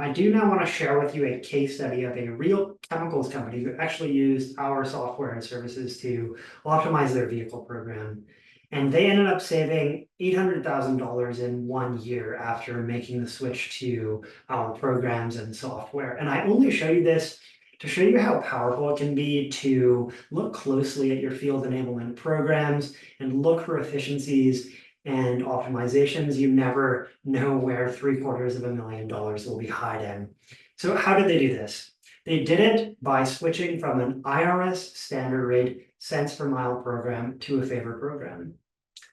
I do now want to share with you a case study of a real chemicals company who actually used our software and services to optimize their vehicle program. And they ended up saving $800,000 in 1 year after making the switch to our programs and software. And I only show you this to show you how powerful it can be to look closely at your field enablement programs and look for efficiencies and optimizations. You never know where $750,000 will be hiding. So how did they do this? They did it by switching from an IRS standard rate cents per mile program to a FAVR program.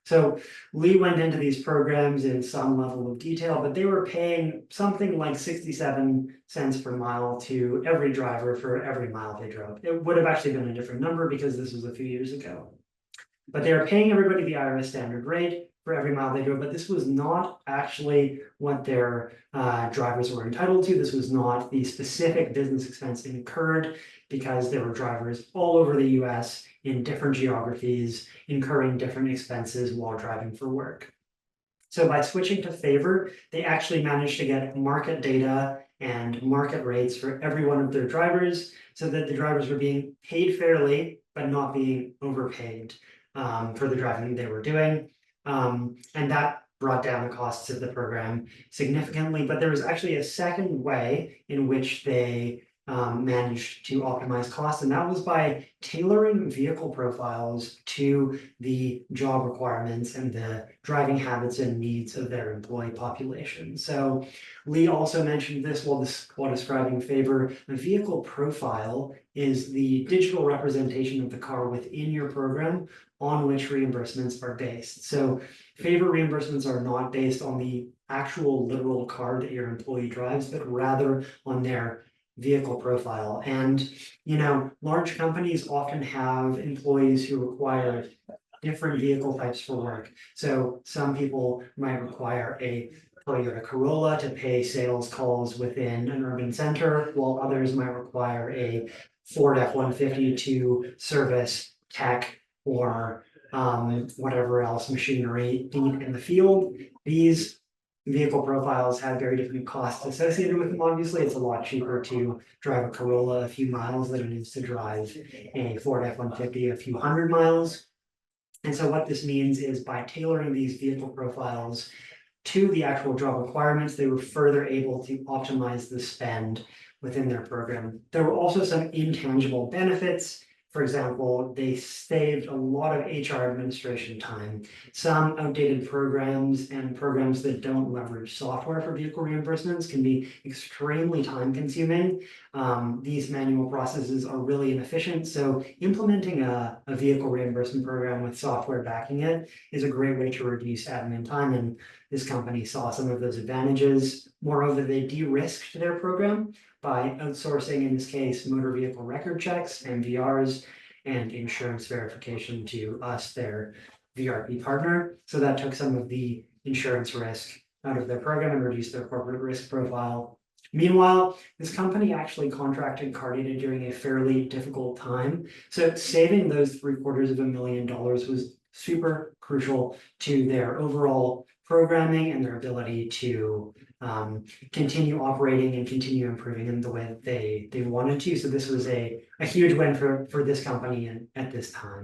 So Lee went into these programs in some level of detail, but they were paying something like 67 cents per mile to every driver for every mile they drove. It would have actually been a different number because this was a few years ago. But they were paying everybody the IRS standard rate for every mile they drove, but this was not actually what their drivers were entitled to. This was not the specific business expense incurred because there were drivers all over the US in different geographies incurring different expenses while driving for work. So by switching to FAVR, they actually managed to get market data and market rates for every one of their drivers so that the drivers were being paid fairly, but not being overpaid for the driving they were doing. And that brought down the costs of the program significantly. But there was actually a second way in which they managed to optimize costs, and that was by tailoring vehicle profiles to the job requirements and the driving habits and needs of their employee population. So Lee also mentioned this while describing FAVR. A vehicle profile is the digital representation of the car within your program on which reimbursements are based. So FAVR reimbursements are not based on the actual literal car that your employee drives, but rather on their vehicle profile. And large companies often have employees who require different vehicle types for work. So some people might require a Toyota Corolla to pay sales calls within an urban center, while others might require a Ford F-150 to service tech or whatever else machinery in the field. These vehicle profiles have very different costs associated with them. Obviously, it's a lot cheaper to drive a Corolla a few miles than it is to drive a Ford F-150 a few hundred miles. And so what this means is by tailoring these vehicle profiles to the actual job requirements, they were further able to optimize the spend within their program. There were also some intangible benefits. For example, they saved a lot of HR administration time. Some outdated programs and programs that don't leverage software for vehicle reimbursements can be extremely time consuming. These manual processes are really inefficient. So implementing a vehicle reimbursement program with software backing it is a great way to reduce admin time. And this company saw some of those advantages. Moreover, they de-risked their program by outsourcing, in this case, motor vehicle record checks, MVRs, and insurance verification to us, their VRP partner. So that took some of the insurance risk out of their program and reduced their corporate risk profile. Meanwhile, this company actually contracted car data during a fairly difficult time. So saving those $750,000 was super crucial to their overall programming and their ability to continue operating and continue improving in the way that they wanted to. So this was a huge win for this company at this time.